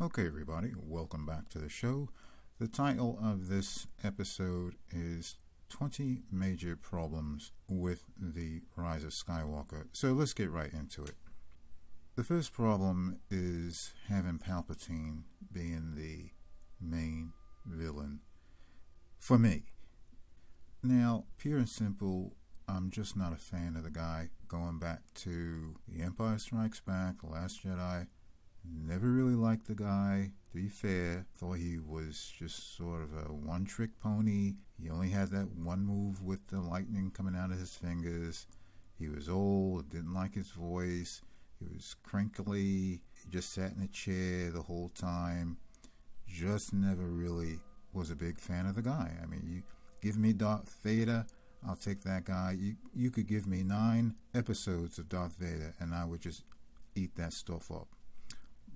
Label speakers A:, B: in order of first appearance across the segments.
A: Okay, everybody, welcome back to the show. The title of this episode is 20 Major Problems with the Rise of Skywalker. So let's get right into it. The first problem is having Palpatine being the main villain for me. Now, pure and simple, I'm just not a fan of the guy. Going back to The Empire Strikes Back, The Last Jedi, never really liked the guy, to be fair. Thought he was just sort of a one-trick pony. He only had that one move with the lightning coming out of his fingers. He was old, didn't like his voice. He was crinkly. He just sat in a chair the whole time. Just never really was a big fan of the guy. I mean, you give me Darth Vader, I'll take that guy. You could give me 9 episodes of Darth Vader and I would just eat that stuff up.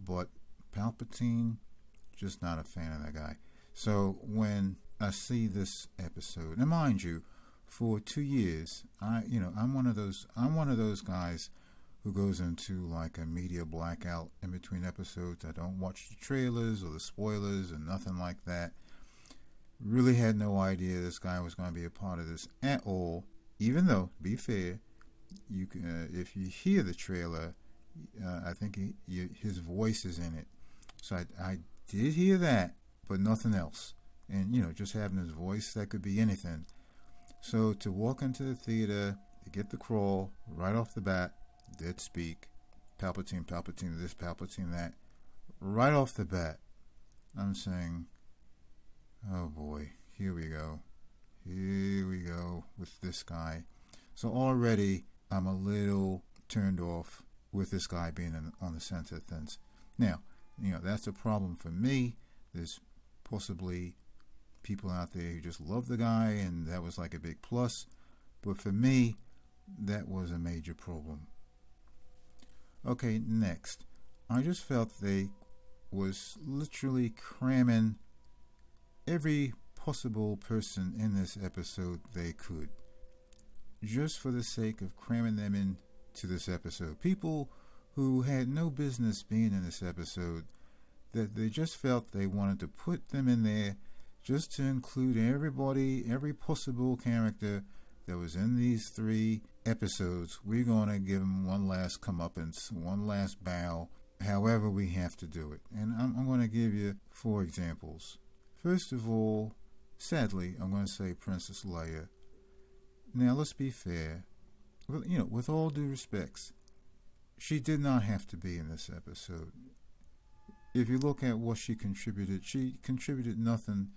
A: But Palpatine, just not a fan of that guy. So when I see this episode, and mind you, for 2 years, I'm one of those guys who goes into like a media blackout in between episodes. I don't watch the trailers or the spoilers or nothing like that. Really had no idea this guy was going to be a part of this at all. Even though, to be fair, you can, if you hear the trailer, I think his voice is in it. So I did hear that, but nothing else. And, just having his voice, that could be anything. So to walk into the theater, to get the crawl, right off the bat, dead speak, Palpatine this, Palpatine that, right off the bat, I'm saying, oh boy, here we go with this guy. So already I'm a little turned off with this guy being on the center fence. Now, that's a problem for me. There's possibly people out there who just love the guy and that was like a big plus. But for me, that was a major problem. Okay, next. I just felt they was literally cramming every possible person in this episode they could. Just for the sake of cramming them in to this episode. People who had no business being in this episode, that they just felt they wanted to put them in there just to include everybody, every possible character that was in these 3 episodes. We're going to give them one last comeuppance, one last bow, however we have to do it. And I'm going to give you 4 examples. First of all, sadly, I'm going to say Princess Leia. Now, let's be fair. With all due respects, she did not have to be in this episode. If you look at what she contributed nothing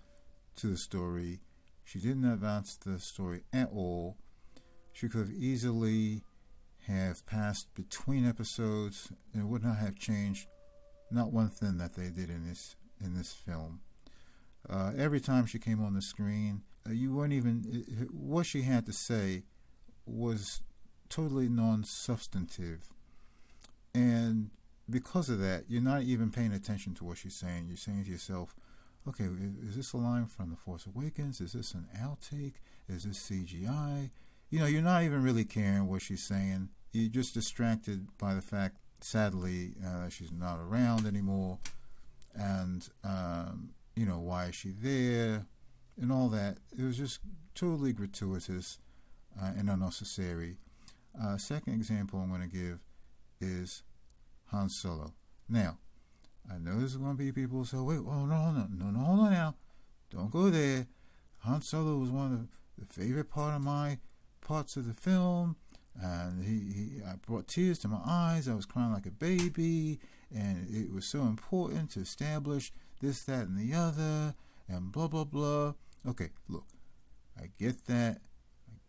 A: to the story. She didn't advance the story at all. She could have easily have passed between episodes and it would not have changed not one thing that they did in this film. Every time she came on the screen, you weren't even, what she had to say was totally non-substantive, and because of that, you're not even paying attention to what she's saying. You're saying to yourself, okay, is this a line from The Force Awakens? Is this an outtake? Is this CGI? You're not even really caring what she's saying. You're just distracted by the fact, sadly, she's not around anymore, and why is she there and all that. It was just totally gratuitous and unnecessary. Second example I'm going to give is Han Solo. Now, I know there's going to be people who say, wait, oh, no, hold on now. Don't go there. Han Solo was one of the favorite parts of the film, and I brought tears to my eyes. I was crying like a baby, and it was so important to establish this, that, and the other, and blah, blah, blah. Okay, look, I get that.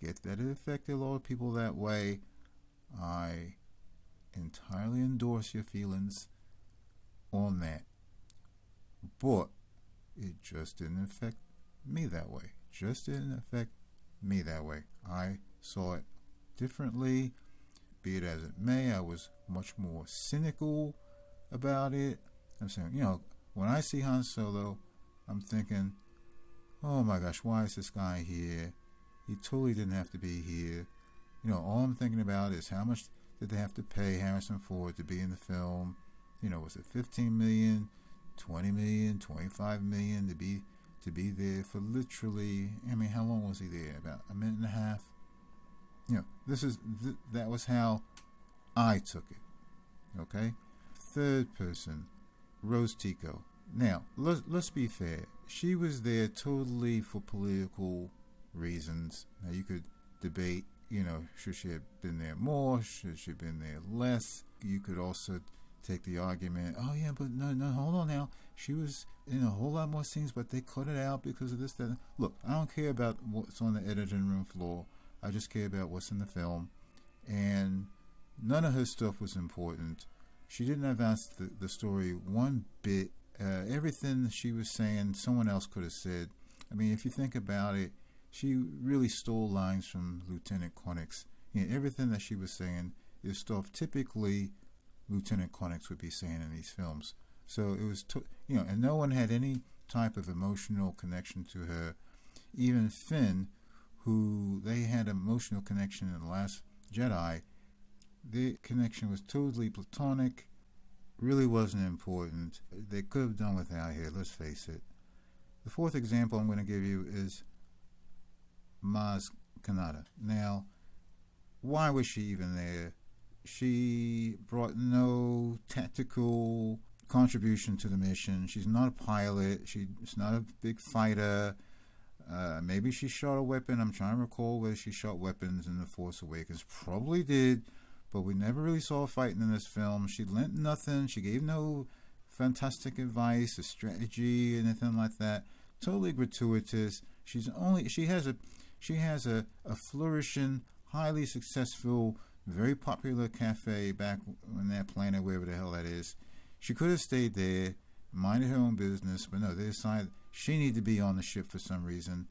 A: It affected a lot of people that way. I entirely endorse your feelings on that. But it just didn't affect me that way. I saw it differently. Be it as it may, I was much more cynical about it. I'm saying, when I see Han Solo, I'm thinking, oh my gosh, why is this guy here? He totally didn't have to be here. All I'm thinking about is how much did they have to pay Harrison Ford to be in the film? Was it $15 million, $20 million, $25 million to be there for literally, I mean, how long was he there? About a minute and a half. That was how I took it. Okay? Third person, Rose Tico. Now, let's be fair. She was there totally for political reasons. Now, you could debate, should she have been there more? Should she have been there less? You could also take the argument, oh yeah, but no, hold on now. She was in a whole lot more scenes, but they cut it out because of this, that. Look, I don't care about what's on the editing room floor. I just care about what's in the film. And none of her stuff was important. She didn't advance the story one bit. Everything she was saying, someone else could have said. I mean, if you think about it, she really stole lines from Lieutenant Quinix. Everything that she was saying is stuff typically Lieutenant Quinix would be saying in these films. So it was, and no one had any type of emotional connection to her. Even Finn, who they had an emotional connection in The Last Jedi, their connection was totally platonic, really wasn't important. They could have done without here, let's face it. The fourth example I'm going to give you is Maz Kanata. Now, why was she even there? She brought no tactical contribution to the mission. She's not a pilot. She's not a big fighter. Maybe she shot a weapon. I'm trying to recall whether she shot weapons in The Force Awakens. Probably did, but we never really saw her fighting in this film. She lent nothing. She gave no fantastic advice, a strategy, anything like that. Totally gratuitous. She has a flourishing, highly successful, very popular cafe back on that planet, wherever the hell that is. She could have stayed there, minded her own business, but no, they decided she needed to be on the ship for some reason.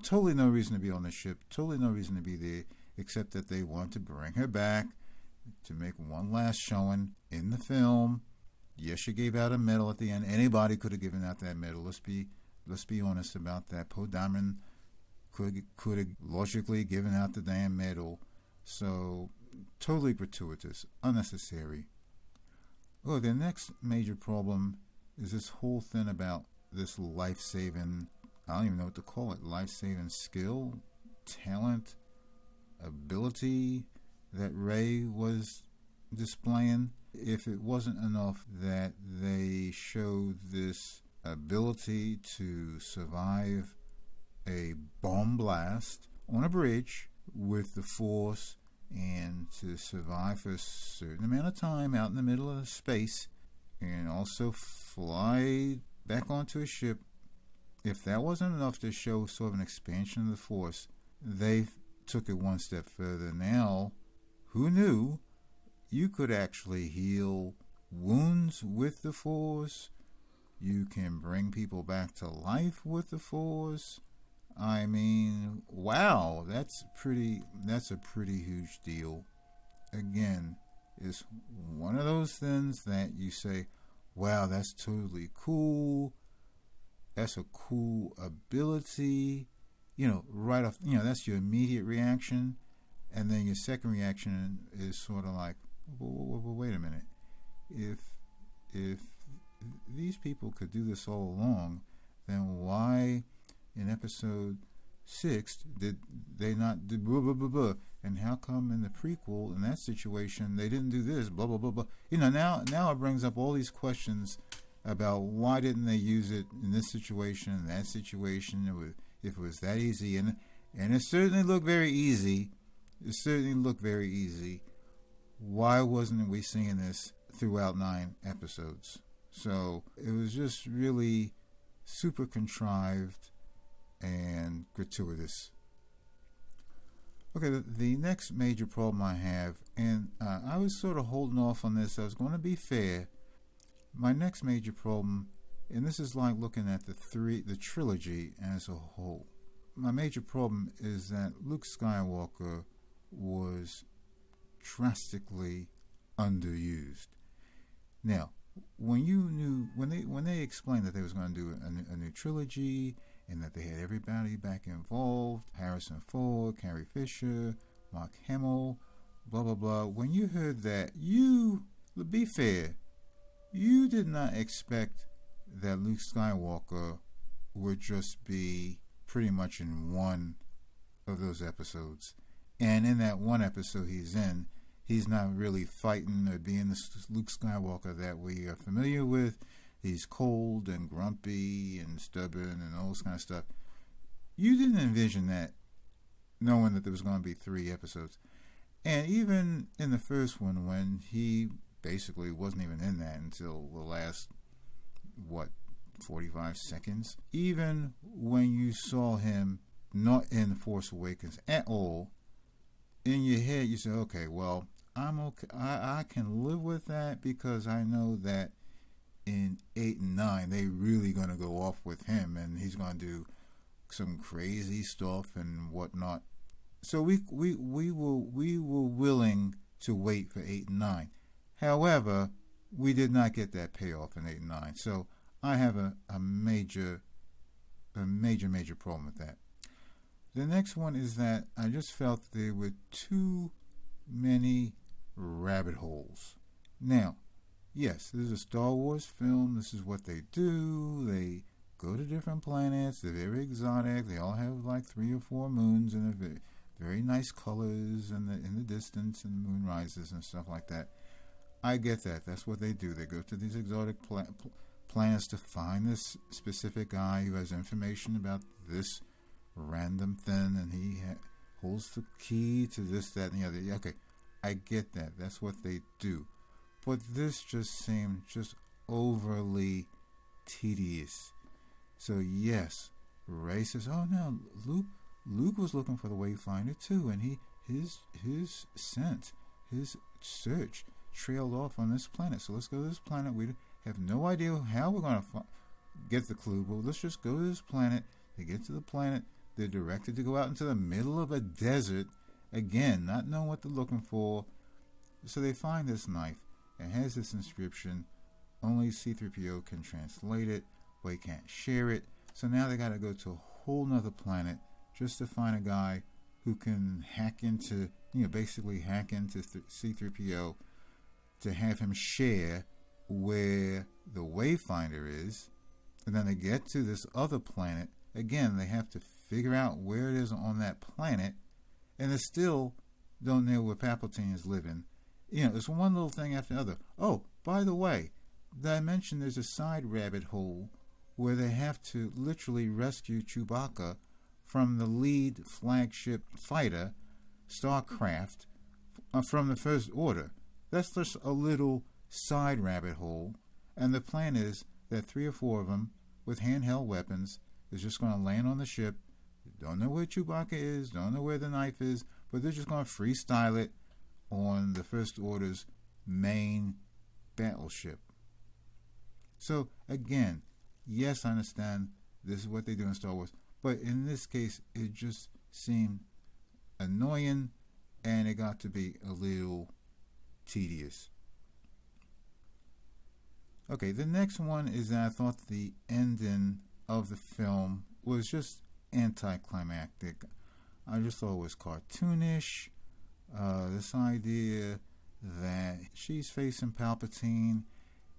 A: Totally no reason to be on the ship, totally no reason to be there, except that they wanted to bring her back to make one last showing in the film. Yes, she gave out a medal at the end. Anybody could have given out that medal. Let's be honest about that. Poe Dameron could have logically given out the damn medal. So, totally gratuitous, unnecessary. Oh, the next major problem is this whole thing about this life-saving, I don't even know what to call it, life-saving skill, talent, ability that Rey was displaying. If it wasn't enough that they showed this ability to survive a bomb blast on a bridge with the Force and to survive for a certain amount of time out in the middle of space and also fly back onto a ship, if that wasn't enough to show sort of an expansion of the Force, they took it one step further. Now, who knew you could actually heal wounds with the Force? You can bring people back to life with the Force. I mean, wow, that's a pretty huge deal. Again, it's one of those things that you say, wow, that's totally cool. That's a cool ability. Right off, that's your immediate reaction. And then your second reaction is sort of like, wait a minute. If these people could do this all along, then why in episode 6 did they not do blah blah blah blah? And how come in the prequel, in that situation, they didn't do this, blah blah blah blah? Now it brings up all these questions about why didn't they use it in this situation, in that situation, if it was that easy. And it certainly looked very easy. Why wasn't we seeing this throughout 9 episodes? So it was just really super contrived and gratuitous. Okay, the next major problem I have, and I was sort of holding off on this, I was going to be fair. My next major problem, and this is like looking at the trilogy as a whole. My major problem is that Luke Skywalker was drastically underused. Now, when they explained that they was going to do a new trilogy and that they had everybody back involved, Harrison Ford, Carrie Fisher, Mark Hamill, blah blah blah. When you heard that, be fair, you did not expect that Luke Skywalker would just be pretty much in one of those episodes. And in that one episode he's not really fighting or being the Luke Skywalker that we are familiar with. He's cold and grumpy and stubborn and all this kind of stuff. You didn't envision that, knowing that there was going to be 3 episodes. And even in the first one, when he basically wasn't even in that until the last, 45 seconds. Even when you saw him not in The Force Awakens at all, in your head you say, okay, well, I'm okay. I can live with that, because I know that in 8 and 9 they really going to go off with him, and he's going to do some crazy stuff and whatnot. So we were willing to wait for 8 and 9. However, we did not get that payoff in 8 and 9. So I have a major problem with that. The next one is that I just felt there were too many rabbit holes. Now, yes, this is a Star Wars film. This is what they do. They go to different planets. They're very exotic. They all have like 3 or 4 moons and very, very nice colors in the distance, and moon rises and stuff like that. I get that. That's what they do. They go to these exotic planets to find this specific guy who has information about this random thing, and he holds the key to this, that, and the other. Okay, I get that. That's what they do. But this just seemed just overly tedious. So yes, Rey says, "Oh no, Luke was looking for the Wayfinder too, and his scent, his search trailed off on this planet. So let's go to this planet. We have no idea how we're going to get the clue, but let's just go to this planet." They get to the planet. They're directed to go out into the middle of a desert, again, not knowing what they're looking for. So they find this knife. It has this inscription. Only C-3PO can translate it, but he can't share it. So now they got to go to a whole nother planet just to find a guy who can basically hack into C-3PO to have him share where the Wayfinder is. And then they get to this other planet. Again, they have to figure out where it is on that planet, and they still don't know where Palpatine is living. It's one little thing after the other. Oh, by the way, did I mention there's a side rabbit hole where they have to literally rescue Chewbacca from the lead flagship fighter, Starcraft, from the First Order. That's just a little side rabbit hole, and the plan is that 3 or 4 of them with handheld weapons is just going to land on the ship. Don't know where Chewbacca is, don't know where the knife is, but they're just going to freestyle it on the First Order's main battleship. So again, yes, I understand this is what they do in Star Wars, but in this case it just seemed annoying, and it got to be a little tedious. Okay, the next one is that I thought the ending of the film was just anticlimactic. I just thought it was cartoonish. This idea that she's facing Palpatine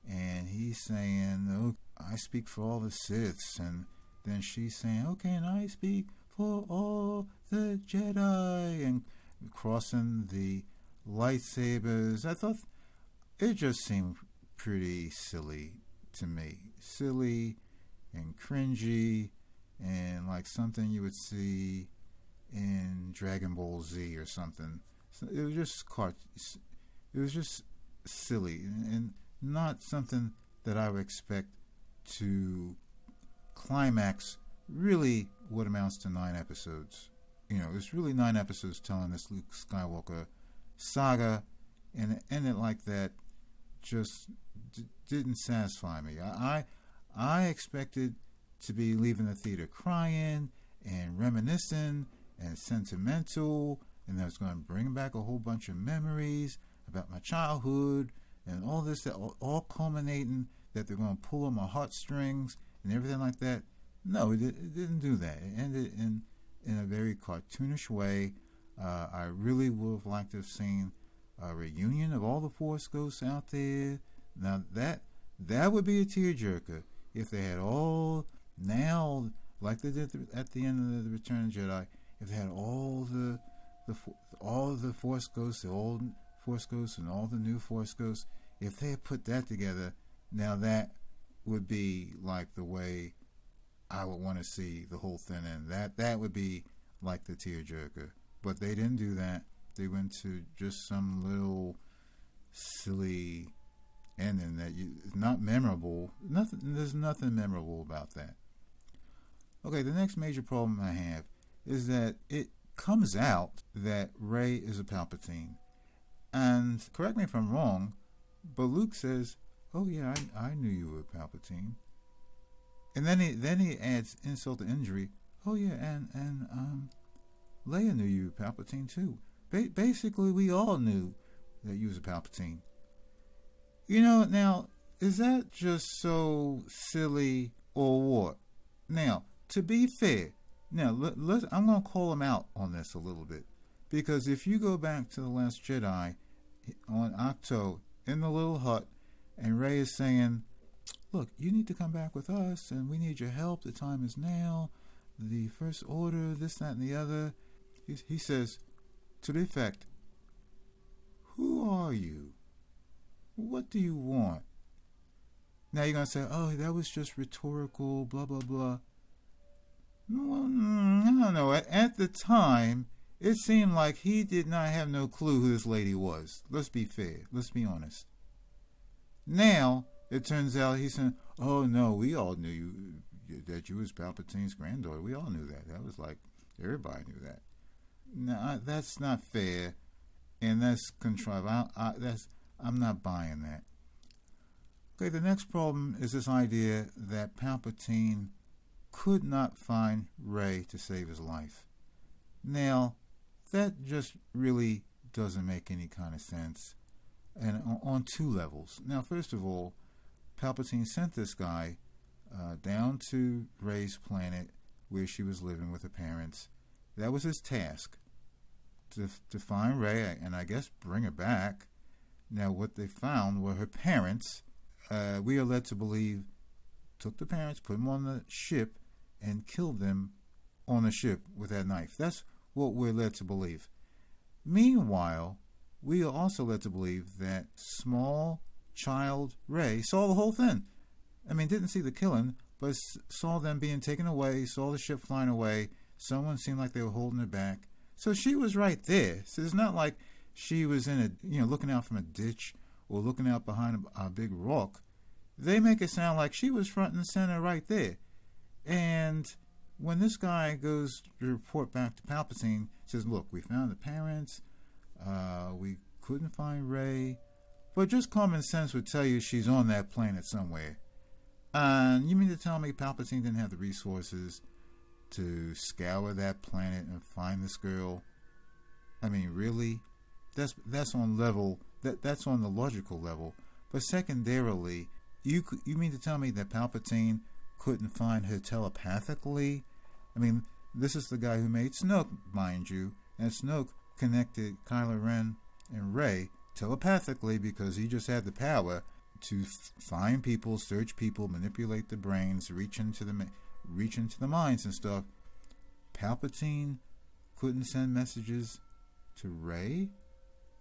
A: and he's saying, "Oh, I speak for all the Siths," and then she's saying, "Okay, and I speak for all the Jedi," and crossing the lightsabers. I thought it just seemed pretty silly to me. Silly and cringy, and like something you would see in Dragon Ball Z or something. So it was just silly, and not something that I would expect to climax really what amounts to 9 episodes. It's really 9 episodes telling this Luke Skywalker saga, and it ended like that just didn't satisfy me. I expected to be leaving the theater crying and reminiscing and sentimental, and I was going to bring back a whole bunch of memories about my childhood and all this, that all culminating that they're going to pull on my heartstrings and everything like that. No, it didn't do that. It ended in a very cartoonish way. I really would have liked to have seen a reunion of all the Force ghosts out there. Now that would be a tearjerker. if they had all now, like they did at the end of the Return of the Jedi, if they had all the Force Ghosts, the old Force Ghosts and all the new Force Ghosts, if they had put that together, now that would be like the way I would want to see the whole thing end. That would be like the tearjerker. But they didn't do that. They went to just some little silly ending that is not memorable. There's nothing memorable about that. Okay, the next major problem I have is that it comes out that Rey is a Palpatine. And correct me if I'm wrong, but Luke says, "Oh yeah, I knew you were a Palpatine." And then he adds insult to injury. "Oh yeah, and Leia knew you were Palpatine too. Basically, we all knew that you was a Palpatine." You know, now, is that just so silly or what? Now, to be fair, now I'm going to call him out on this a little bit. Because if you go back to The Last Jedi, on Ahch-To, in the little hut, and Rey is saying, "Look, you need to come back with us, and we need your help. The time is now. The First Order, this, that, and the other." He says, to the effect, "Who are you? What do you want?" Now you're going to say, "Oh, that was just rhetorical, blah, blah, blah." Well, I don't know. At the time, it seemed like he did not have no clue who this lady was. Let's be fair. Let's be honest. Now, it turns out he's saying, "Oh, no, we all knew that you was Palpatine's granddaughter. We all knew that. That was like, everybody knew that." No, that's not fair, and that's contrived. I'm not buying that. Okay, the next problem is this idea that Palpatine could not find Rey to save his life. Now, that just really doesn't make any kind of sense, and on two levels. Now, first of all, Palpatine sent this guy down to Rey's planet where she was living with her parents. That was his task, to find Rey and I guess bring her back. Now, what they found were her parents. We are led to believe took the parents, put them on the ship, and killed them on the ship with that knife. That's what we're led to believe. Meanwhile, we are also led to believe that small child Rey saw the whole thing. I mean, didn't see the killing, but saw them being taken away, saw the ship flying away. Someone seemed like they were holding her back. So she was right there. So it's not like she was looking out from a ditch or looking out behind a big rock. They make it sound like she was front and center right there. And when this guy goes to report back to Palpatine, says, "Look, we found the parents. We couldn't find Rey." But just common sense would tell you she's on that planet somewhere. And you mean to tell me Palpatine didn't have the resources to scour that planet and find this girl? I mean, really? That's on level. That's on the logical level. But secondarily, you mean to tell me that Palpatine couldn't find her telepathically? I mean, this is the guy who made Snoke, mind you, and Snoke connected kylo-ren and Rey telepathically because he just had the power to find people, search people, manipulate the brains, reach into the minds and stuff. Palpatine couldn't send messages to Rey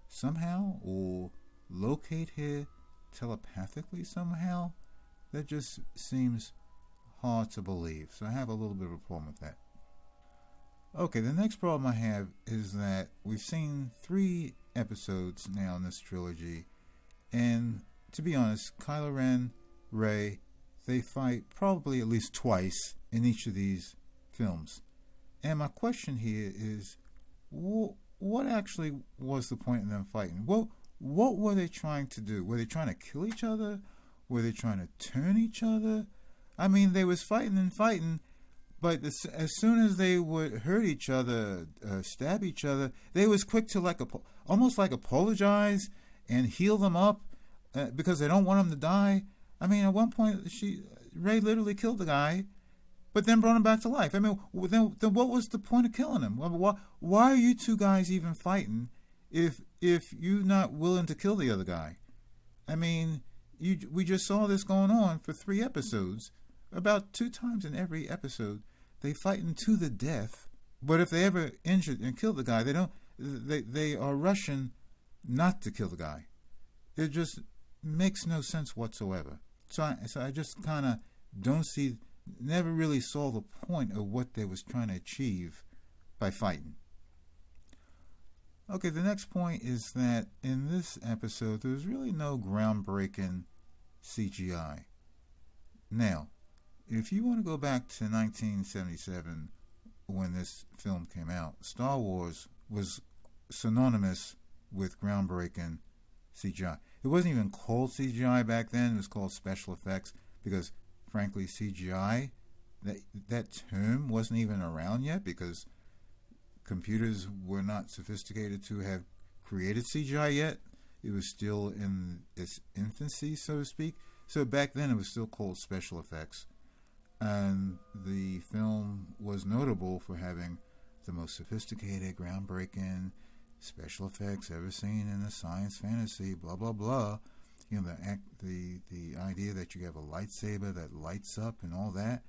A: somehow, or locate her telepathically somehow? That just seems hard to believe. So I have a little bit of a problem with that. Okay, the next problem I have is that we've seen 3 episodes now in this trilogy, and to be honest, kylo-ren, Rey, they fight probably at least twice in each of these films. And my question here is, what actually was the point in them fighting? What were they trying to do? Were they trying to kill each other? Were they trying to turn each other? I mean, they was fighting and fighting, but as soon as they would hurt each other, stab each other, they was quick to almost apologize and heal them up because they don't want them to die. I mean, at one point, Rey literally killed the guy, but then brought him back to life. I mean, then what was the point of killing him? Why are you two guys even fighting if you're not willing to kill the other guy? I mean, we just saw this going on for 3 episodes. About 2 times in every episode, they fighting to the death. But if they ever injured and killed the guy, they don't. They are rushing not to kill the guy. It just makes no sense whatsoever. So I just kind of don't see, never really saw the point of what they was trying to achieve by fighting. Okay, the next point is that in this episode, there's really no groundbreaking CGI. Now, if you want to go back to 1977, when this film came out, Star Wars was synonymous with groundbreaking CGI. It wasn't even called CGI back then. It was called special effects because, frankly, CGI, that term wasn't even around yet because computers were not sophisticated to have created CGI yet. It was still in its infancy, so to speak. So back then it was still called special effects. And the film was notable for having the most sophisticated, groundbreaking special effects ever seen in a science fantasy, blah, blah, blah. You know, the idea that you have a lightsaber that lights up and all that.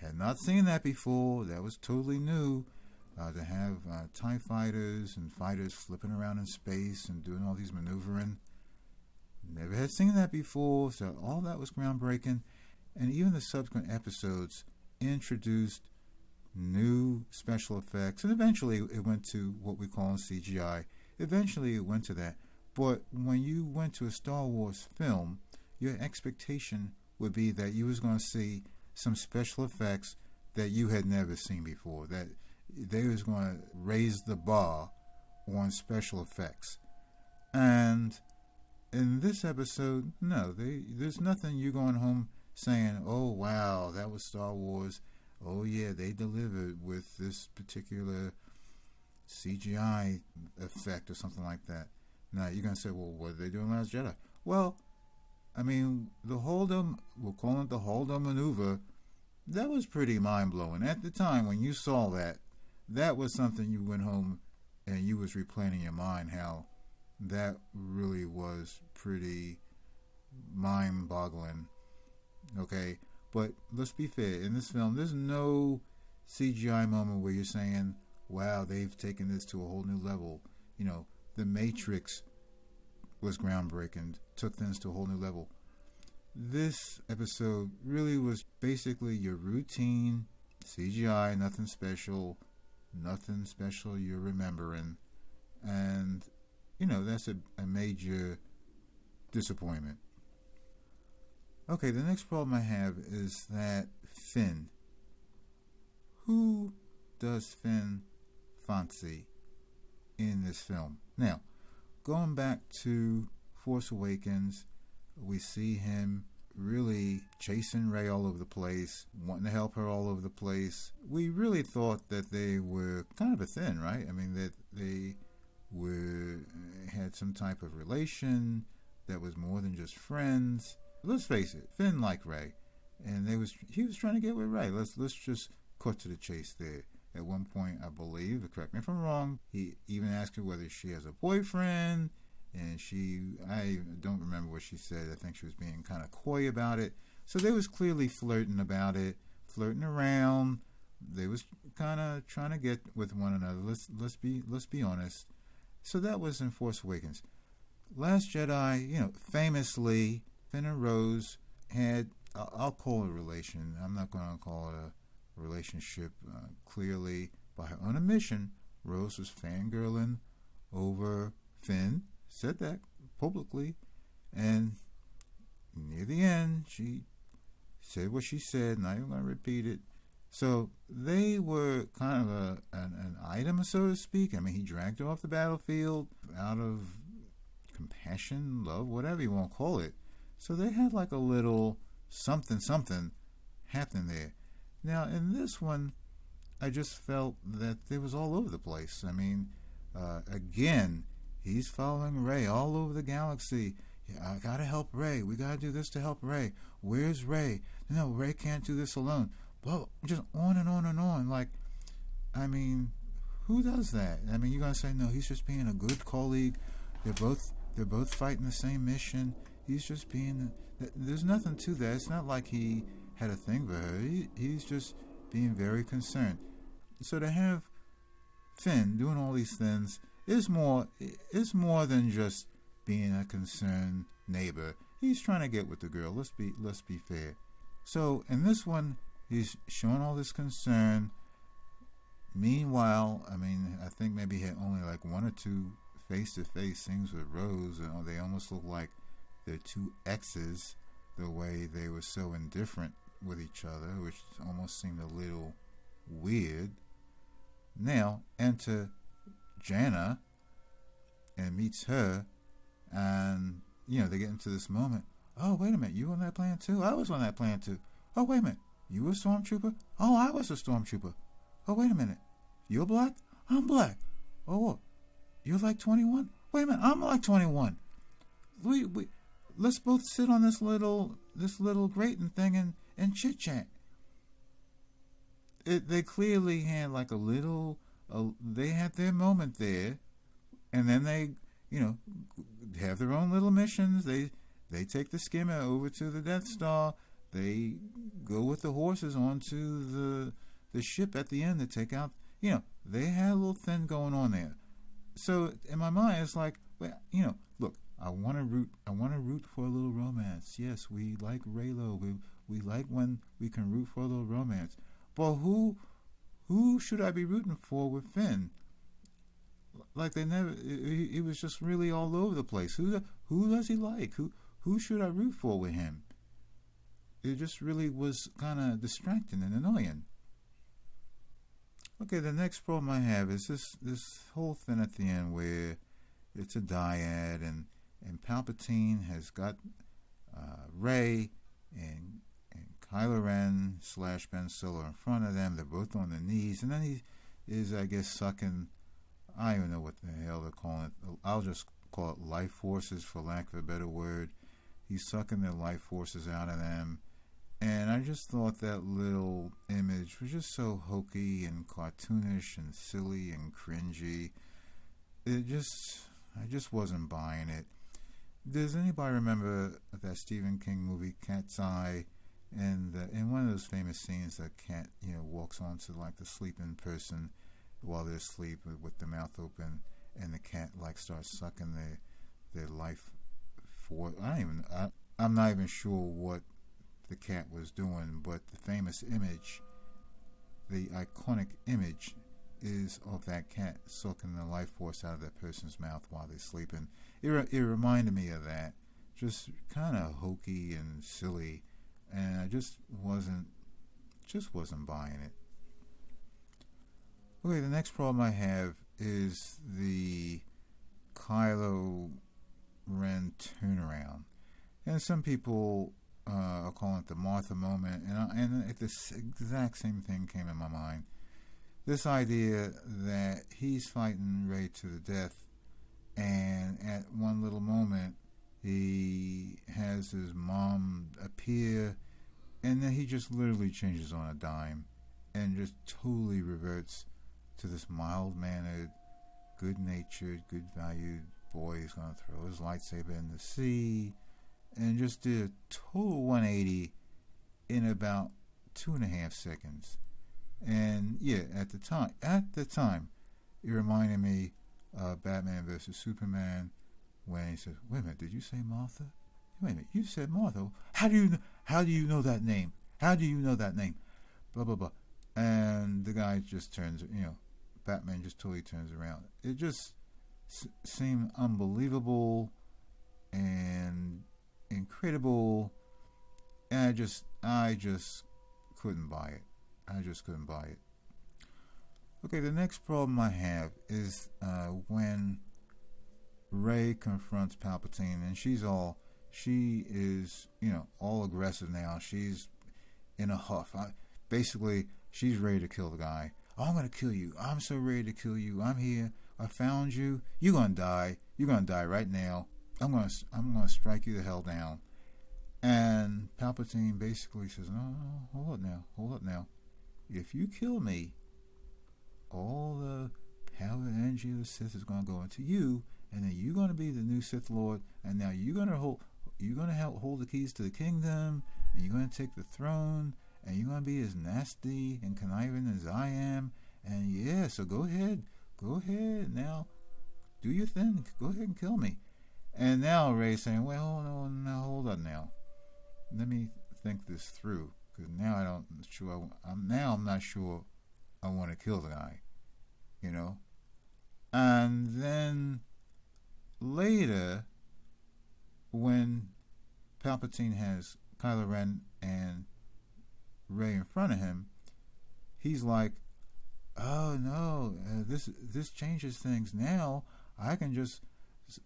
A: Had not seen that before. That was totally new. To have TIE fighters and fighters flipping around in space and doing all these maneuvering. Never had seen that before, so all that was groundbreaking. And even the subsequent episodes introduced new special effects. And eventually it went to what we call CGI. Eventually it went to that. But when you went to a Star Wars film, your expectation would be that you was going to see some special effects that you had never seen before. That they was going to raise the bar on special effects. And in this episode, no, there's nothing you're going home saying, oh, wow, that was Star Wars. Oh, yeah, they delivered with this particular CGI effect or something like that. Now, you're going to say, well, what did they do in Last Jedi? Well, I mean, we're calling it the hold-on maneuver. That was pretty mind-blowing. At the time, when you saw that, that was something you went home and you was replaying in your mind how that really was pretty mind-boggling. Okay? But let's be fair. In this film, there's no CGI moment where you're saying, wow, they've taken this to a whole new level. You know, The Matrix was groundbreaking, took things to a whole new level. This episode really was basically your routine CGI, nothing special you're remembering. And, you know, that's a major disappointment. Okay, the next problem I have is that Finn. Who does Finn fancy in this film? Now, going back to Force Awakens, we see him really chasing Rey all over the place, wanting to help her all over the place. We really thought that they were kind of a thing, right? I mean, that they had some type of relation that was more than just friends. Let's face it, Finn liked Rey, and he was trying to get with Rey. Let's just cut to the chase there. At one point, I believe, correct me if I'm wrong, he even asked her whether she has a boyfriend. And I don't remember what she said. I think she was being kind of coy about it. So they was clearly flirting about it, flirting around. They was kind of trying to get with one another. Let's be honest. So that was in Force Awakens. Last Jedi, you know, famously, Finn and Rose had, I'll call it a relation. I'm not going to call it a relationship. Clearly, by her own admission, Rose was fangirling over Finn. Said that publicly, and near the end she said what she said, and I'm not even going to repeat it. So they were kind of an item, so to speak. I mean, he dragged her off the battlefield out of compassion, love, whatever you want to call it. So they had like a little something happening there. Now in this one, I just felt that it was all over the place. I mean, again, he's following Rey all over the galaxy. Yeah, I gotta help Rey. We gotta do this to help Rey. Where's Rey? No, Rey can't do this alone. Well, just on and on and on. Like, I mean, who does that? I mean, you're gonna say no? He's just being a good colleague. They're both fighting the same mission. He's just being. There's nothing to that. It's not like he had a thing for her. He's just being very concerned. So to have Finn doing all these things is more than just being a concerned neighbor. He's trying to get with the girl. Let's be fair. So in this one, he's showing all this concern. Meanwhile, I think maybe he had only like one or two face-to-face things with Rose. They almost look like they're two exes, the way they were so indifferent with each other, which almost seemed a little weird. Now, enter Jana and meets her, and, they get into this moment. Oh, wait a minute, you on that plan too? I was on that plan too. Oh, wait a minute, you a stormtrooper? Oh, I was a stormtrooper. Oh, wait a minute, you're black? I'm black. Oh, you're like 21? Wait a minute, I'm like 21. Let's both sit on this little grating thing and chit chat. They clearly had like they had their moment there, and then they, have their own little missions. They take the skimmer over to the Death Star. They go with the horses onto the ship at the end to take out. They had a little thing going on there. So in my mind, it's like, well, look, I want to root for a little romance. Yes, we like rey-lo. We like when we can root for a little romance. But who should I be rooting for with Finn? Like they never. He was just really all over the place. Who does he like? Who should I root for with him? It just really was kind of distracting and annoying. Okay, the next problem I have is this whole thing at the end where it's a dyad and Palpatine has got Rey and kylo-ren / Ben Solo in front of them. They're both on their knees, and then he is, I guess, sucking. I don't even know what the hell they're calling it. I'll just call it life forces, for lack of a better word. He's sucking their life forces out of them. And I just thought that little image was just so hokey and cartoonish and silly and cringy. I just wasn't buying it. Does anybody remember that Stephen King movie, Cat's Eye? And in one of those famous scenes, the cat, walks onto like the sleeping person while they're asleep with the mouth open, and the cat like starts sucking their life for. I'm not even sure what the cat was doing, but the famous image, the iconic image, is of that cat sucking the life force out of that person's mouth while they're sleeping. It reminded me of that, just kind of hokey and silly, and I just wasn't buying it. Okay, the next problem I have is the kylo-ren turnaround, and some people are calling it the Martha moment, and this exact same thing came in my mind. This idea that he's fighting Rey to the death, and at one little moment he has his mom appear, and then he just literally changes on a dime and just totally reverts to this mild-mannered, good-natured, good-valued boy who's going to throw his lightsaber in the sea, and just did a total 180 in about 2.5 seconds. And yeah, at the time, it reminded me of Batman vs. Superman when he says, "Wait a minute, did you say Martha? Wait a minute, you said Martha. How do you know that name? How do you know that name?" Blah blah blah. And the guy just turns, Batman just totally turns around. It just seemed unbelievable and incredible, and I just couldn't buy it. I just couldn't buy it. Okay, the next problem I have is when Rey confronts Palpatine, and she is all aggressive now. She's in a huff. Basically, she's ready to kill the guy. "Oh, I'm gonna kill you. I'm so ready to kill you. I'm here. I found you. You're gonna die. You're gonna die right now. I'm gonna strike you the hell down." And Palpatine basically says, "No, hold up now. If you kill me, all the power and energy of the Sith is going to go into you, and then you're going to be the new Sith Lord, and now you're going to help hold the keys to the kingdom, and you're going to take the throne, and you're going to be as nasty and conniving as I am, and yeah, so go ahead now, do your thing, go ahead and kill me. And now Rey's saying, well, no, hold on now, let me think this through, because now I'm not sure I want to kill the guy, you know. And then later, when Palpatine has Kylo-Ren and Rey in front of him, he's like, oh no, this changes things. Now I can just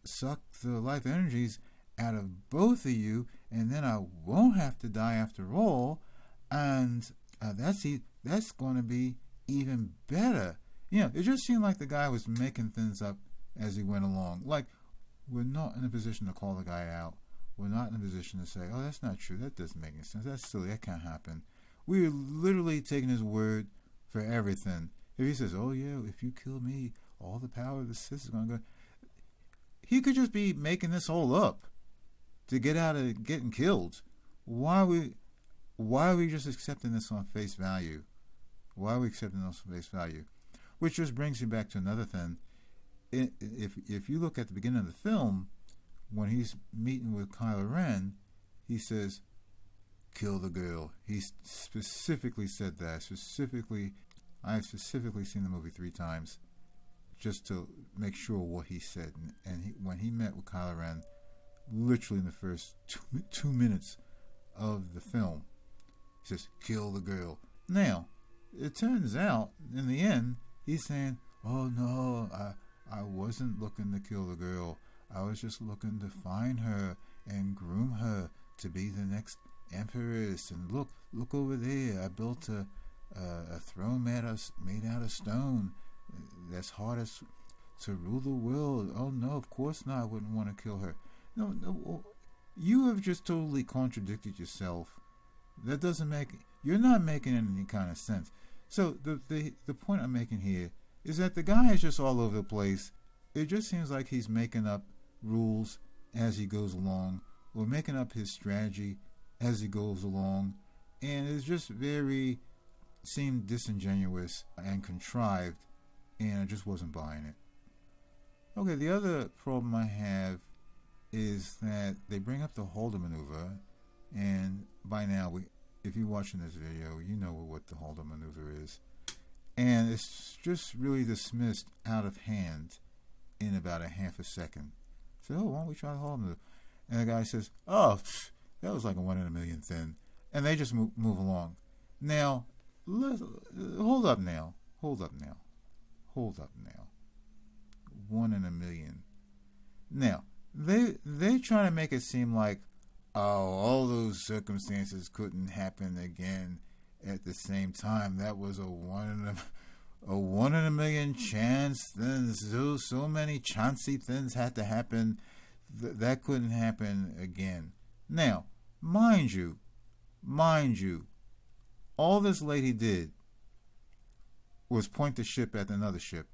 A: suck the life energies out of both of you, and then I won't have to die after all, and that's going to be even better. You know, it just seemed like the guy was making things up as he went along. Like, we're not in a position to call the guy out. We're not in a position to say, oh, that's not true, that doesn't make any sense, that's silly, that can't happen. We're literally taking his word for everything. If he says, oh yeah, if you kill me, all the power of the Sith is going to go. He could just be making this all up to get out of getting killed. Why are we just accepting this on face value? Why are we accepting this on face value? Which just brings you back to another thing. If you look at the beginning of the film, when he's meeting with Kylo Ren, he says, kill the girl. He specifically said that. I've specifically seen the movie 3 times just to make sure what he said. And when he met with Kylo Ren, literally in the first 2 minutes of the film, he says, kill the girl. Now, it turns out, in the end, he's saying, oh no, I wasn't looking to kill the girl. I was just looking to find her and groom her to be the next empress. And look over there. I built a throne made out of stone that's hardest to rule the world. Oh no, of course not. I wouldn't want to kill her. No, you have just totally contradicted yourself. That doesn't you're not making any kind of sense. So the point I'm making here is that the guy is just all over the place. It just seems like he's making up rules as he goes along, or making up his strategy as he goes along, and it's just seemed disingenuous and contrived, and I just wasn't buying it. Okay, the other problem I have is that they bring up the Holder maneuver, and by now, if you're watching this video, you know what the Holder maneuver is, and it's just really dismissed out of hand in about a half a second. So, why don't we try the Holder maneuver? And the guy says, oh, that was like a 1 in a million thing, and they just move along. Now, hold up now. 1 in a million. Now, they try to make it seem like, oh, all those circumstances couldn't happen again at the same time. That was a 1 in a million chance. Then so many chancy things had to happen. That couldn't happen again. Now, mind you, all this lady did was point the ship at another ship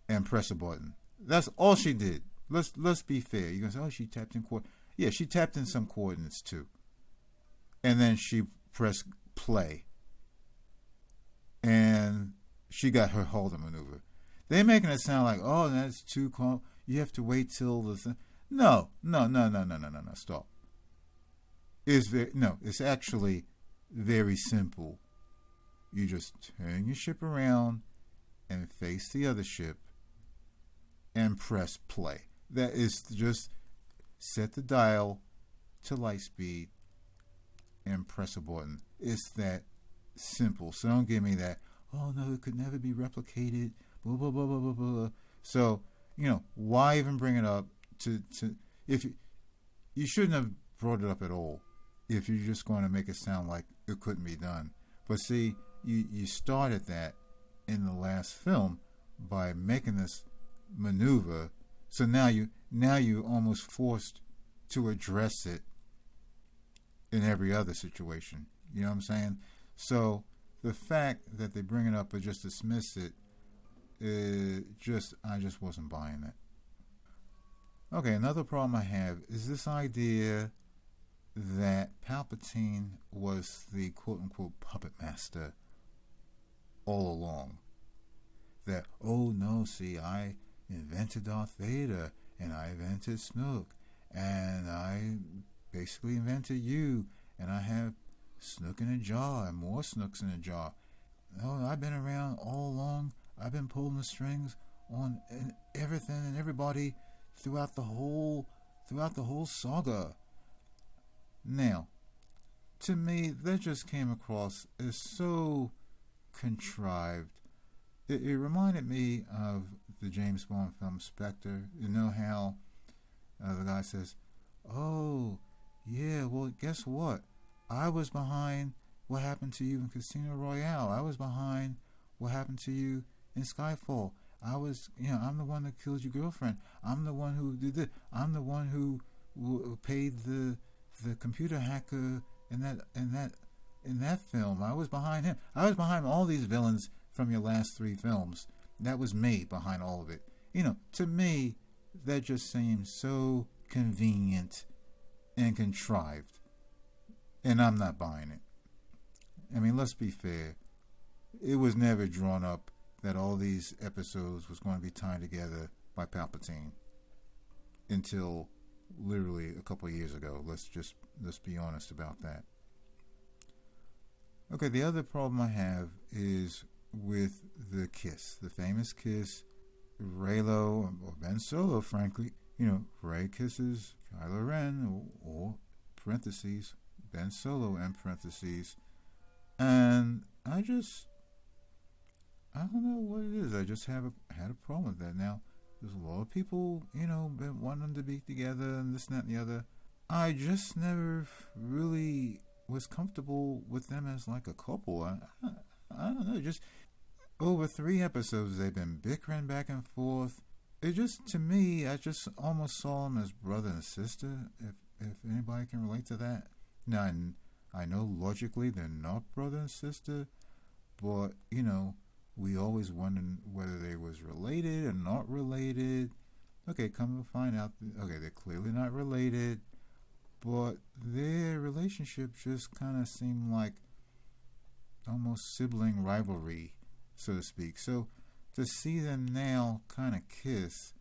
A: and press a button. That's all she did. Let's be fair. You're going to say, oh, she tapped in coordinates. Yeah, she tapped in some coordinates too. And then she pressed play. And she got her Holder maneuver. They're making it sound like, oh, that's too calm. You have to wait till the thing. No, stop. It's actually very simple. You just turn your ship around and face the other ship and press play. That is just set the dial to light speed and press a button. It's that simple. So don't give me that, oh no, it could never be replicated, blah blah blah blah blah blah. So, why even bring it up if you shouldn't have brought it up at all if you're just going to make it sound like it couldn't be done. But see, you started that in the last film by making this maneuver, so now you almost forced to address it in every other situation. You know what I'm saying? So the fact that they bring it up or just dismiss it, I just wasn't buying it. Okay, another problem I have is this idea that Palpatine was the quote-unquote puppet master all along. That, oh no, see, I invented Darth Vader, and I invented Snoke, and I basically invented you, and I have Snook in a jar, and more Snooks in a jar. Oh, I've been around all along. I've been pulling the strings on everything and everybody throughout the whole saga. Now, to me, that just came across as so contrived. It reminded me of the James Bond film Spectre. You know how the guy says, oh, yeah, well, guess what? I was behind what happened to you in Casino Royale. I was behind what happened to you in Skyfall. I'm the one that killed your girlfriend. I'm the one who did it. I'm the one who paid the computer hacker in that film. I was behind him. I was behind all these villains from your last 3 films. That was me behind all of it. To me, that just seems so convenient and contrived. And I'm not buying it. I mean, let's be fair. It was never drawn up that all these episodes was going to be tied together by Palpatine until literally a couple of years ago. Let's be honest about that. Okay, the other problem I have is with the kiss, the famous kiss, rey-lo or Ben Solo, frankly. Rey kisses kylo-ren, or parentheses, Ben Solo in parentheses. And I don't know what it is. I just had a problem with that. Now, there's a lot of people, been wanting them to be together and this and that and the other. I just never really was comfortable with them as like a couple. I don't know. Just over 3 episodes, they've been bickering back and forth. It just, to me, I just almost saw them as brother and sister, if anybody can relate to that. Now, I know logically they're not brother and sister, but, we always wondered whether they was related or not related. Okay, come to find out, they're clearly not related, but their relationship just kind of seemed like almost sibling rivalry, so to speak. So to see them now kind of kiss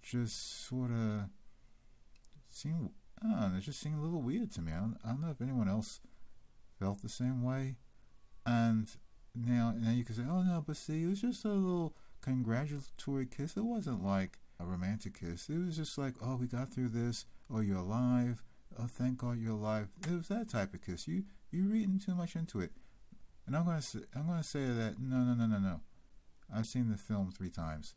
A: just sort of seemed, it just seemed a little weird to me. I don't know if anyone else felt the same way. And now you can say, oh no, but see, it was just a little congratulatory kiss. It wasn't like a romantic kiss. It was just like, oh, we got through this. Oh, you're alive. Oh, thank God you're alive. It was that type of kiss. You're reading too much into it. And I'm gonna say that no. I've seen the film 3 times,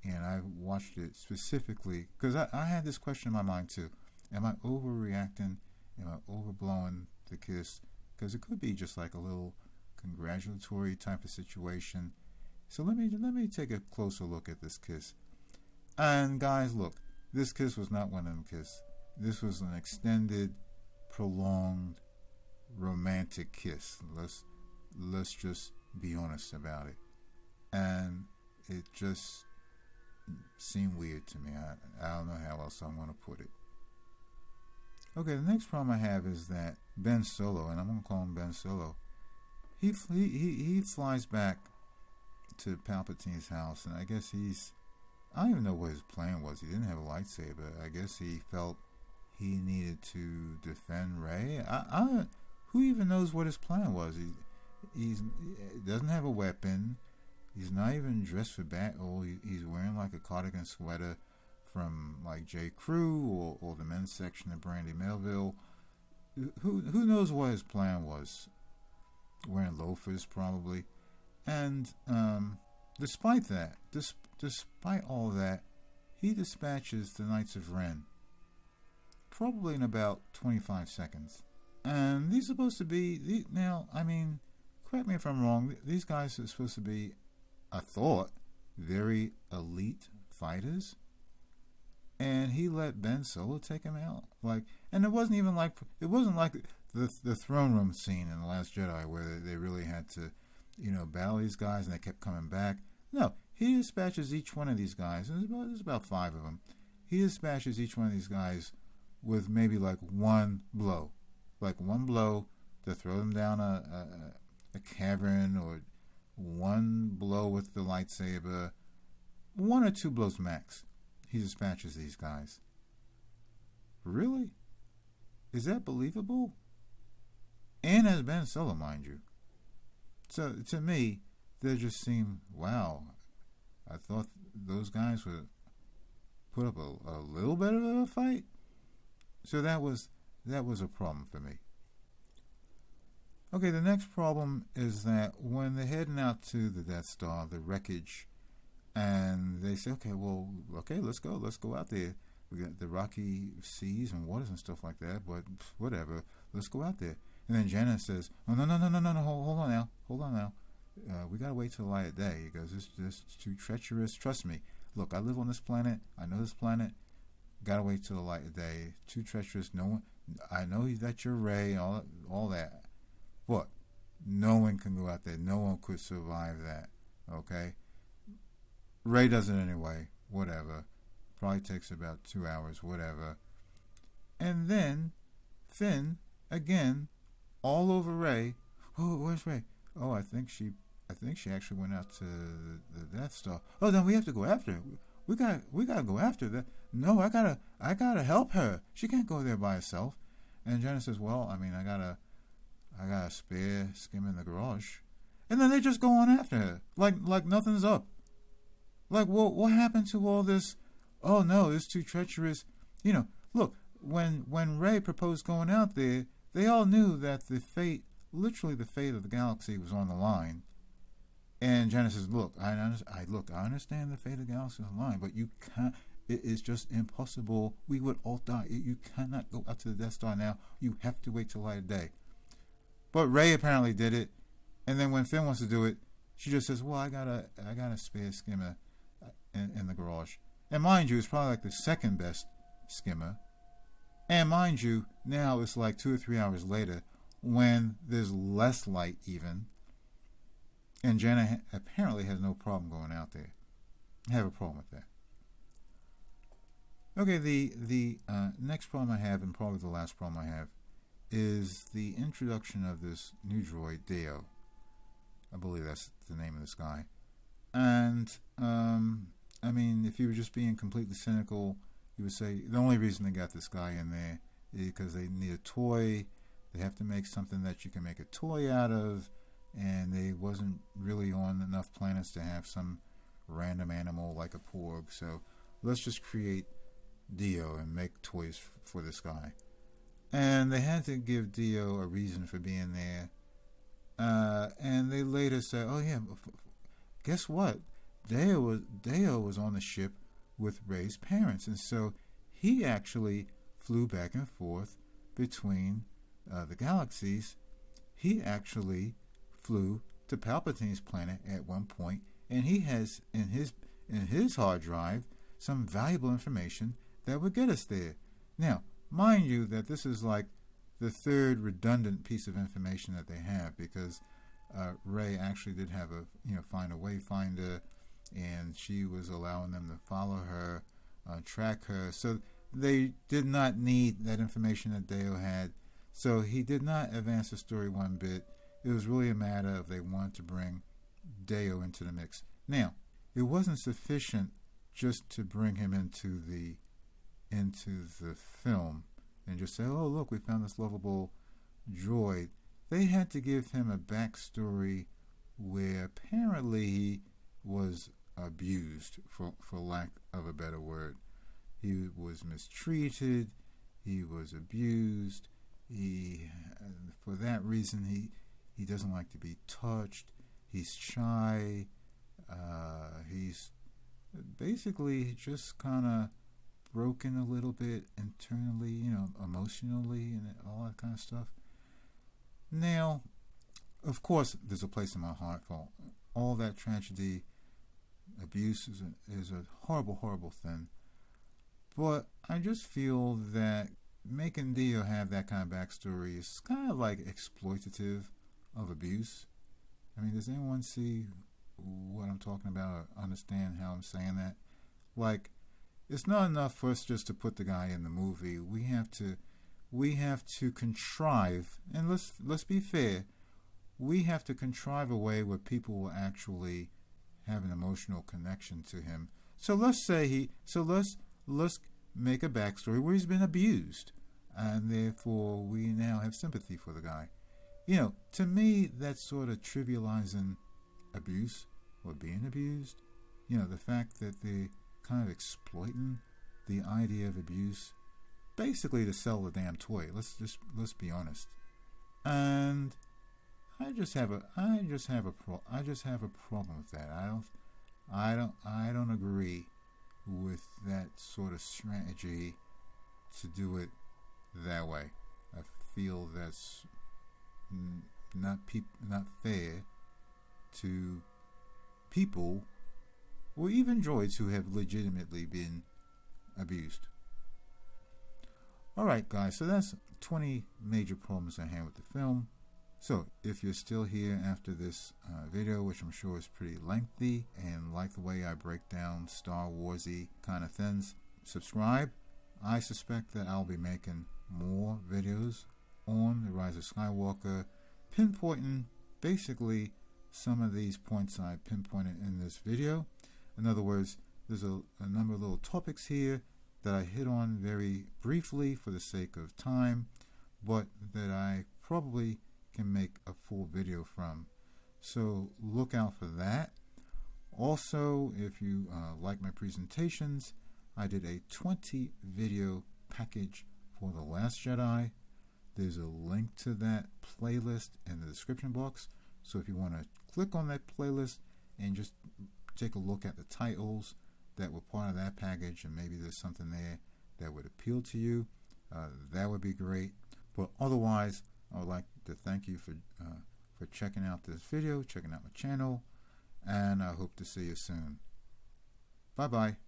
A: and I've watched it specifically because I had this question in my mind too. Am I overreacting? Am I overblowing the kiss? Because it could be just like a little congratulatory type of situation. So let me take a closer look at this kiss. And guys, look, this kiss was not one of them kisses. This was an extended, prolonged, romantic kiss. Let's just be honest about it. And it just seemed weird to me. I don't know how else I'm going to put it. Okay, the next problem I have is that Ben Solo, and I'm going to call him Ben Solo, he flies back to Palpatine's house, and I guess I don't even know what his plan was. He didn't have a lightsaber. I guess he felt he needed to defend Rey. Who even knows what his plan was? He doesn't have a weapon. He's not even dressed for battle. He's wearing like a cardigan sweater from like J. Crew or the men's section of Brandy Melville. Who knows what his plan was? Wearing loafers probably. And despite that, despite all that, he dispatches the Knights of Ren probably in about 25 seconds. And these are supposed to be, now, I mean, correct me if I'm wrong, these guys are supposed to be, I thought, very elite fighters. And he let Ben Solo take him out. And it wasn't like the throne room scene in The Last Jedi where they really had to, battle these guys and they kept coming back. No, he dispatches each one of these guys, and there's about 5 of them. He dispatches each one of these guys with maybe like one blow. Like one blow to throw them down a cavern, or one blow with the lightsaber, one or two blows max. He dispatches these guys. Really? Is that believable? And as Ben Solo, mind you. So to me, they just seem, wow, I thought those guys would put up a little bit of a fight. So that was a problem for me. Okay, the next problem is that when they're heading out to the Death Star, the wreckage, and they say, okay, let's go out there. We got the rocky seas and waters and stuff like that, but whatever, let's go out there. And then Jenna says, oh, no, hold on now. We gotta wait till the light of day. He goes, this is too treacherous. Trust me. Look, I live on this planet. I know this planet. Gotta wait till the light of day. Too treacherous. No one. I know that you're Rey. All that. But no one can go out there. No one could survive that. Okay. Rey does it anyway. Whatever. Probably takes about 2 hours. Whatever. And then Finn again, all over Rey. Oh, where's Rey? Oh, I think she actually went out to the Death Star. Oh, then we have to go after her. We gotta go after that. No, I gotta help her. She can't go there by herself. And Jenna says, well, I mean, I got a spare skim in the garage. And then they just go on after her. Like nothing's up. Like, what happened to all this? Oh no, it's too treacherous. Look, when Rey proposed going out there, they all knew that literally the fate of the galaxy was on the line. And Jenna says, look, I understand the fate of the galaxy is on the line, but you can't. It is just impossible. We would all die. You cannot go out to the Death Star now. You have to wait till light of day. But Rey apparently did it, and then when Finn wants to do it, she just says, well, I got a spare skimmer in the garage. And mind you, it's probably like the second best skimmer. And mind you, now it's like 2 or 3 hours later when there's less light even. And Jenna apparently has no problem going out there. I have a problem with that. Okay, the next problem I have, and probably the last problem I have, is the introduction of this new droid, Deo. I believe that's the name of this guy. And, I mean, if you were just being completely cynical, you would say the only reason they got this guy in there is because they need a toy. They have to make something that you can make a toy out of, and they wasn't really on enough planets to have some random animal like a porg. So let's just create Dio and make toys for this guy. And they had to give Dio a reason for being there. And they later said, oh yeah, guess what? Deo was on the ship with Rey's parents, and so he actually flew back and forth between the galaxies. He actually flew to Palpatine's planet at one point, and he has in his hard drive some valuable information that would get us there. Now, mind you that this is like the third redundant piece of information that they have, because Rey actually did have a find a wayfinder, and she was allowing them to follow her, track her. So they did not need that information that Deo had. So he did not advance the story one bit. It was really a matter of they wanted to bring Deo into the mix. Now, it wasn't sufficient just to bring him into the film and just say, oh, look, we found this lovable droid. They had to give him a backstory where apparently he was abused, for lack of a better word. He was mistreated. He was abused. For that reason, he doesn't like to be touched. He's shy. He's basically just kind of broken a little bit internally, emotionally, and all that kind of stuff. Now, of course, there's a place in my heart for all that tragedy. Abuse is a horrible, horrible thing. But I just feel that making Dio have that kind of backstory is kind of like exploitative of abuse. I mean, does anyone see what I'm talking about or understand how I'm saying that? Like, it's not enough for us just to put the guy in the movie. We have to we have to contrive, and let's be fair, we have to contrive a way where people will actually have an emotional connection to him. So let's make a backstory where he's been abused, and therefore we now have sympathy for the guy. To me, that's sort of trivializing abuse or being abused. The fact that they're kind of exploiting the idea of abuse, basically to sell the damn toy. Let's be honest. And I just have a problem with that. I don't agree with that sort of strategy to do it that way. I feel that's not fair to people or even droids who have legitimately been abused. Alright guys, so that's 20 major problems I had with the film. So if you're still here after this video, which I'm sure is pretty lengthy, and like the way I break down Star Warsy kind of things, subscribe. I suspect that I'll be making more videos on The Rise of Skywalker, pinpointing basically some of these points I pinpointed in this video. In other words, there's a number of little topics here that I hit on very briefly for the sake of time, but that I probably can make a full video from. So look out for that. Also, if you like my presentations, I did a 20 video package for The Last Jedi. There's a link to that playlist in the description box. So if you want to click on that playlist and just take a look at the titles that were part of that package, and maybe there's something there that would appeal to you, that would be great. But otherwise, I would like to thank you for checking out this video, checking out my channel, and I hope to see you soon. Bye bye.